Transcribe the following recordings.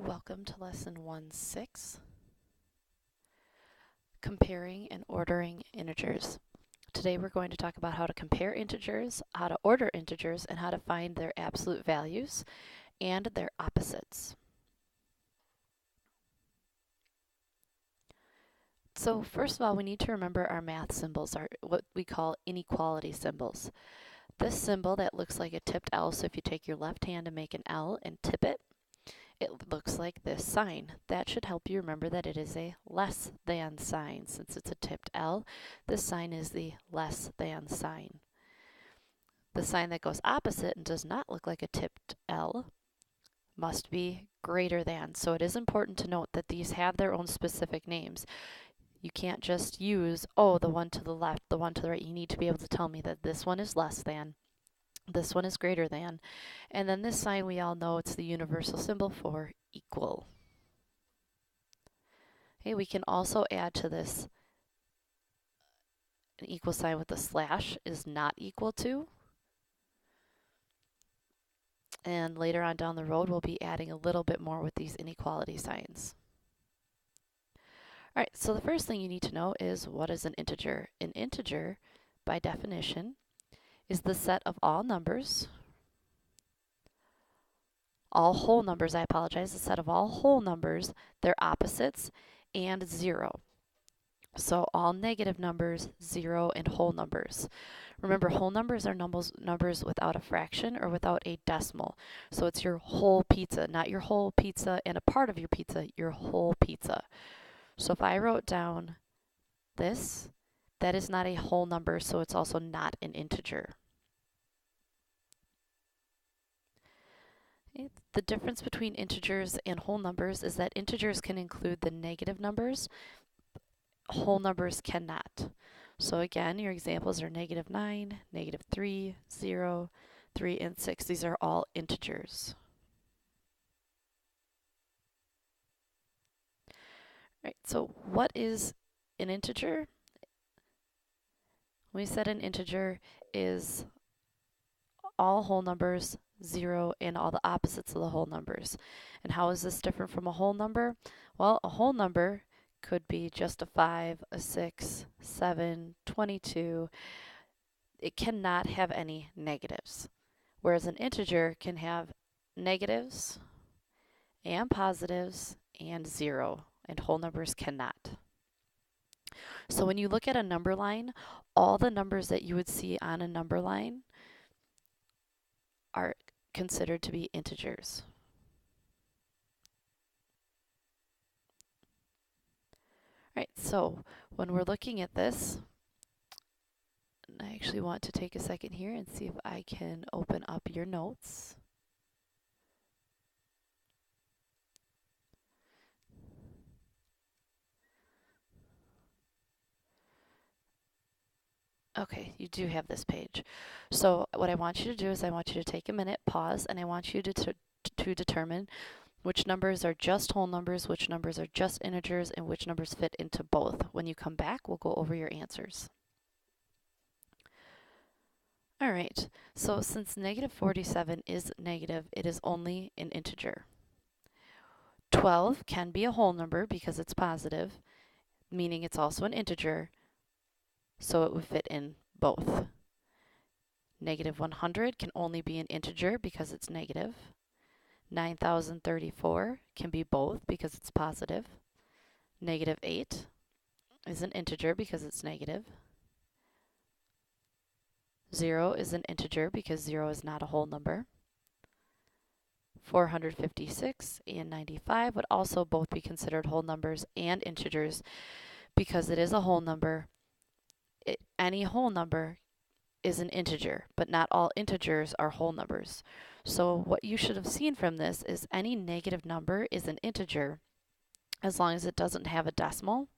Welcome to Lesson 1-6, Comparing and Ordering Integers. Today we're going to talk about how to compare integers, how to order integers, and how to find their absolute values and their opposites. So first of all, we need to remember our math symbols are what we call inequality symbols. This symbol that looks like a tipped L, so if you take your left hand and make an L and tip it, it looks like this sign. That should help you remember that it is a less than sign. Since it's a tipped L, this sign is the less than sign. The sign that goes opposite and does not look like a tipped L must be greater than. So it is important to note that these have their own specific names. You can't just use, oh, the one to the left, the one to the right. You need to be able to tell me that this one is less than, this one is greater than, and then this sign we all know it's the universal symbol for equal. Okay, we can also add to this an equal sign with a slash is not equal to. And later on down the road we'll be adding a little bit more with these inequality signs. Alright, so the first thing you need to know is what is an integer? An integer, by definition, is the set of all numbers, all whole numbers, I apologize, the set of all whole numbers, their opposites, and 0. So all negative numbers, 0, and whole numbers. Remember, whole numbers are numbers without a fraction or without a decimal. So it's your whole pizza, not your whole pizza and a part of your pizza, your whole pizza. So if I wrote down this, that is not a whole number, so it's also not an integer. Okay. The difference between integers and whole numbers is that integers can include the negative numbers, whole numbers cannot. So again, your examples are -9, -3, 0, 3, and 6. These are all integers. Right, so what is an integer? We said an integer is all whole numbers, 0, and all the opposites of the whole numbers. And how is this different from a whole number? Well, a whole number could be just a 5, a 6, 7, 22. It cannot have any negatives. Whereas an integer can have negatives and positives and 0, and whole numbers cannot. So when you look at a number line, all the numbers that you would see on a number line are considered to be integers. Right, so when we're looking at this, I actually want to take a second here and see if I can open up your notes. Okay, you do have this page. So what I want you to do is I want you to take a minute, pause, and I want you to determine which numbers are just whole numbers, which numbers are just integers, and which numbers fit into both. When you come back, we'll go over your answers. Alright, so since -47 is negative, it is only an integer. 12 can be a whole number because it's positive, meaning it's also an integer, so it would fit in both. -100 can only be an integer because it's negative. 9,034 can be both because it's positive. -8 is an integer because it's negative. 0 is an integer because 0 is not a whole number. 456 and 95 would also both be considered whole numbers and integers because it is a whole number. Any whole number is an integer, but not all integers are whole numbers. So what you should have seen from this is any negative number is an integer as long as it doesn't have a decimal,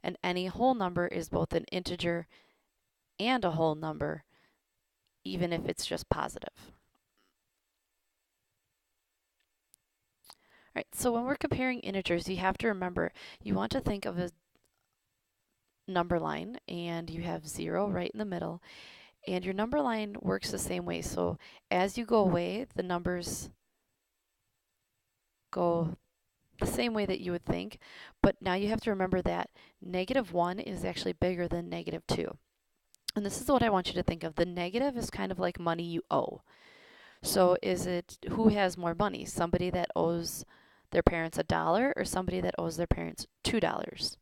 and any whole number is both an integer and a whole number, even if it's just positive. All right, so when we're comparing integers, you have to remember, you want to think of a number line, and you have 0 right in the middle, and your number line works the same way. So as you go away, the numbers go the same way that you would think, but now you have to remember that -1 is actually bigger than -2. And this is what I want you to think of. The negative is kind of like money you owe. So is it who has more money? Somebody that owes their parents $1 or somebody that owes their parents $2?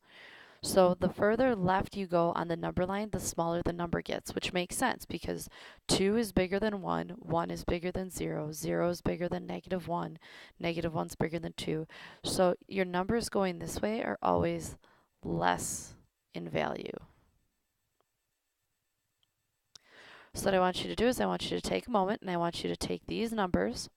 So the further left you go on the number line, the smaller the number gets, which makes sense because 2 is bigger than 1, 1 is bigger than 0, 0 is bigger than -1, -1's bigger than 2. So your numbers going this way are always less in value. So what I want you to do is I want you to take a moment and I want you to take these numbers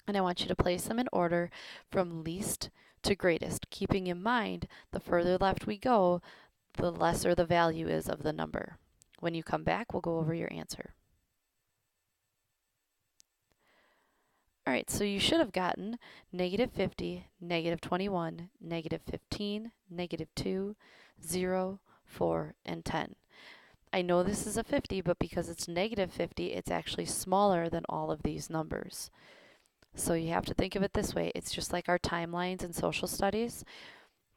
and I want you to place them in order from least to greatest, keeping in mind the further left we go, the lesser the value is of the number. When you come back, we'll go over your answer. All right, so you should have gotten -50, -21, -15, -2, 0, 4, and 10. I know this is a 50, but because it's -50, it's actually smaller than all of these numbers. So you have to think of it this way. It's just like our timelines in social studies.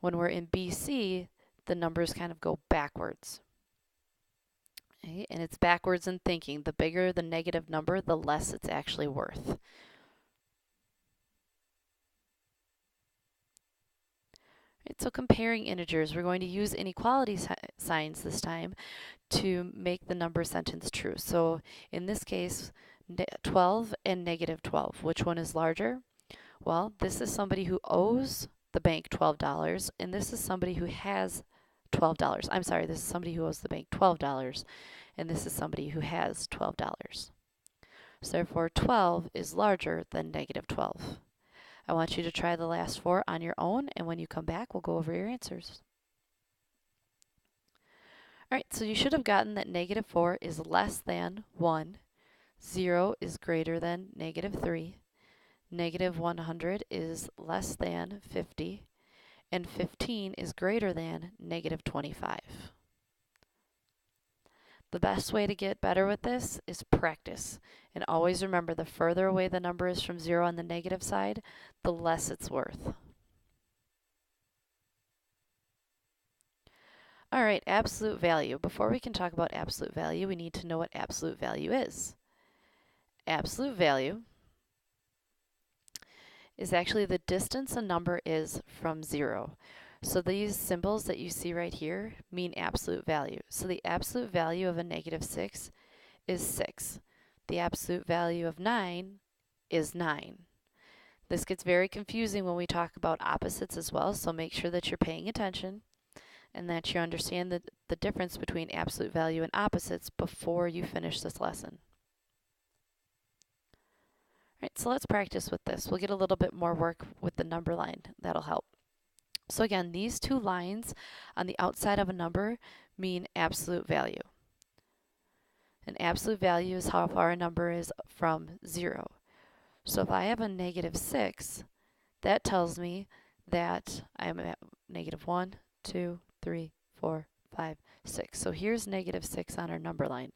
When we're in BC, the numbers kind of go backwards. Okay? And it's backwards in thinking. The bigger the negative number, the less it's actually worth. Right, so comparing integers, we're going to use inequality signs this time to make the number sentence true. So in this case, 12 and -12, which one is larger? Well, this is somebody who owes the bank $12, and this is somebody who has $12. I'm sorry, this is somebody who owes the bank $12, and this is somebody who has $12. So therefore, 12 is larger than -12. I want you to try the last 4 on your own, and when you come back, we'll go over your answers. All right, so you should have gotten that -4 is less than 1, 0 is greater than -3, -100 is less than 50, and 15 is greater than -25. The best way to get better with this is practice. And always remember, the further away the number is from 0 on the negative side, the less it's worth. All right, absolute value. Before we can talk about absolute value, we need to know what absolute value is. Absolute value is actually the distance a number is from 0. So these symbols that you see right here mean absolute value. So the absolute value of a -6 is 6. The absolute value of 9 is 9. This gets very confusing when we talk about opposites as well, so make sure that you're paying attention and that you understand the difference between absolute value and opposites before you finish this lesson. All right, so let's practice with this. We'll get a little bit more work with the number line. That'll help. So again, these two lines on the outside of a number mean absolute value. An absolute value is how far a number is from 0. So if I have a -6, that tells me that I'm at -1, 2, 3, 4, 5, 6. So here's -6 on our number line.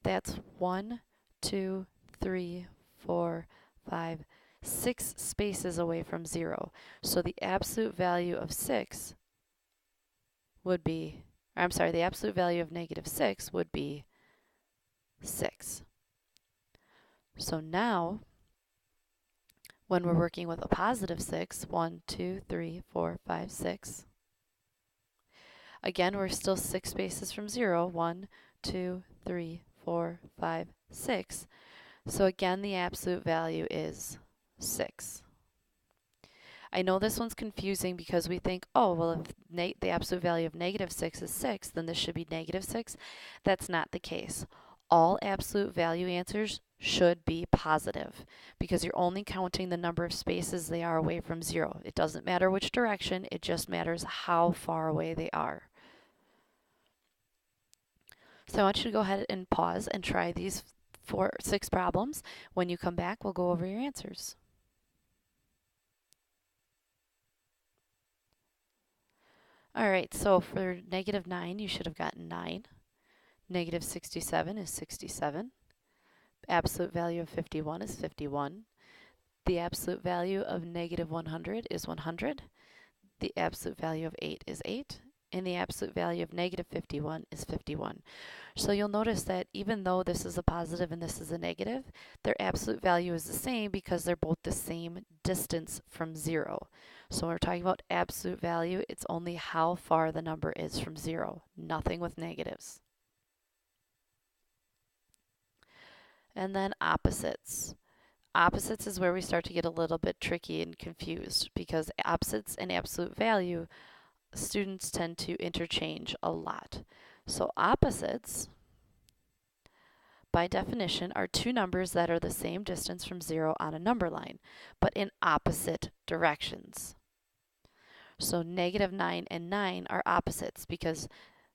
That's 1, 2, 3, 4, 5, 6 spaces away from 0. So the absolute value of 6 would be, or I'm sorry, the absolute value of -6 would be 6. So now, when we're working with a positive 6, 1, 2, 3, 4, 5, 6, again, we're still 6 spaces from 0, 1, 2, 3, 4, 5, 6. So again, the absolute value is 6. I know this one's confusing because we think, oh, well, if the absolute value of -6 is 6, then this should be -6. That's not the case. All absolute value answers should be positive because you're only counting the number of spaces they are away from 0. It doesn't matter which direction, it just matters how far away they are. So I want you to go ahead and pause and try these 6 problems. When you come back, we'll go over your answers. All right, so for -9, you should have gotten 9. -67 is 67. Absolute value of 51 is 51. The absolute value of negative 100 is 100. The absolute value of 8 is 8. And the absolute value of negative 51 is 51. So you'll notice that even though this is a positive and this is a negative, their absolute value is the same because they're both the same distance from 0. So when we're talking about absolute value, it's only how far the number is from 0, nothing with negatives. And then opposites. Opposites is where we start to get a little bit tricky and confused because opposites and absolute value, students tend to interchange a lot. So opposites, by definition, are two numbers that are the same distance from 0 on a number line, but in opposite directions. So negative 9 and 9 are opposites because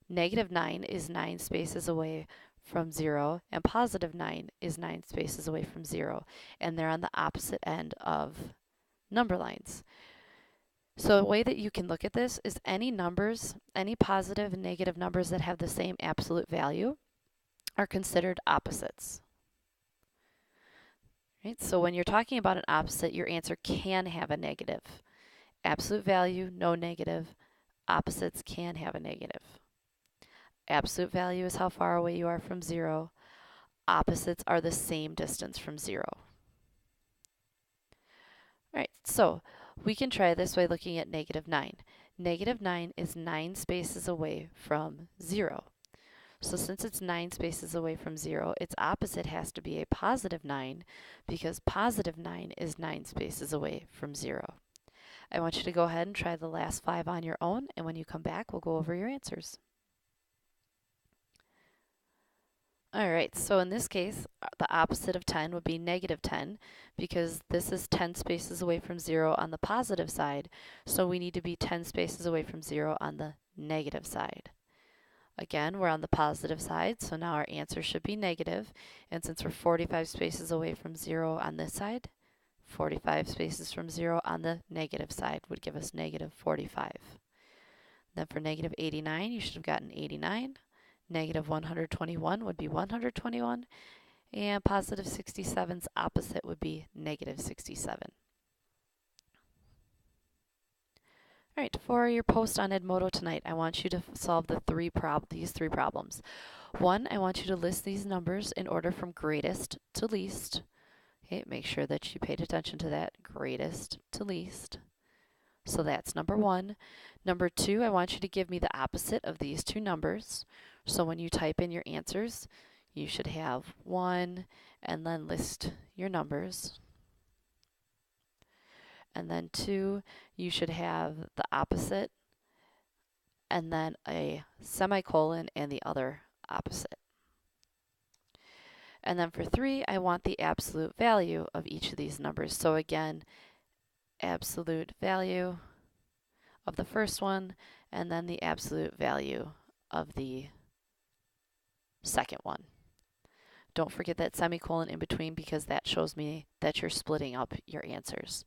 negative 9 is 9 spaces away from 0, and positive 9 is 9 spaces away from 0, and they're on the opposite end of number lines. So a way that you can look at this is any numbers, any positive and negative numbers that have the same absolute value are considered opposites. Right? So when you're talking about an opposite, your answer can have a negative. Absolute value, no negative. Opposites can have a negative. Absolute value is how far away you are from 0. Opposites are the same distance from 0. Alright, so we can try this by looking at negative 9. Negative 9 is 9 spaces away from 0. So since it's 9 spaces away from 0, its opposite has to be a positive 9 because positive 9 is 9 spaces away from 0. I want you to go ahead and try the last 5 on your own, and when you come back, we'll go over your answers. Alright, so in this case, the opposite of 10 would be negative 10 because this is 10 spaces away from 0 on the positive side, so we need to be 10 spaces away from 0 on the negative side. Again, we're on the positive side, so now our answer should be negative, and since we're 45 spaces away from 0 on this side, 45 spaces from 0 on the negative side would give us negative 45. Then for negative 89, you should have gotten 89. Negative 121 would be 121, and positive 67's opposite would be negative 67. All right, for your post on Edmodo tonight, I want you to solve these three problems. 1, I want you to list these numbers in order from greatest to least. Okay, make sure that you paid attention to that, greatest to least. So that's number 1. Number 2, I want you to give me the opposite of these two numbers. So when you type in your answers, you should have 1 and then list your numbers. And then 2, you should have the opposite and then a semicolon and the other opposite. And then for 3, I want the absolute value of each of these numbers. So again, absolute value of the first one and then the absolute value of the second one. Don't forget that semicolon in between because that shows me that you're splitting up your answers.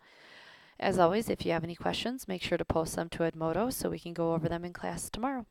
As always, if you have any questions, make sure to post them to Edmodo so we can go over them in class tomorrow.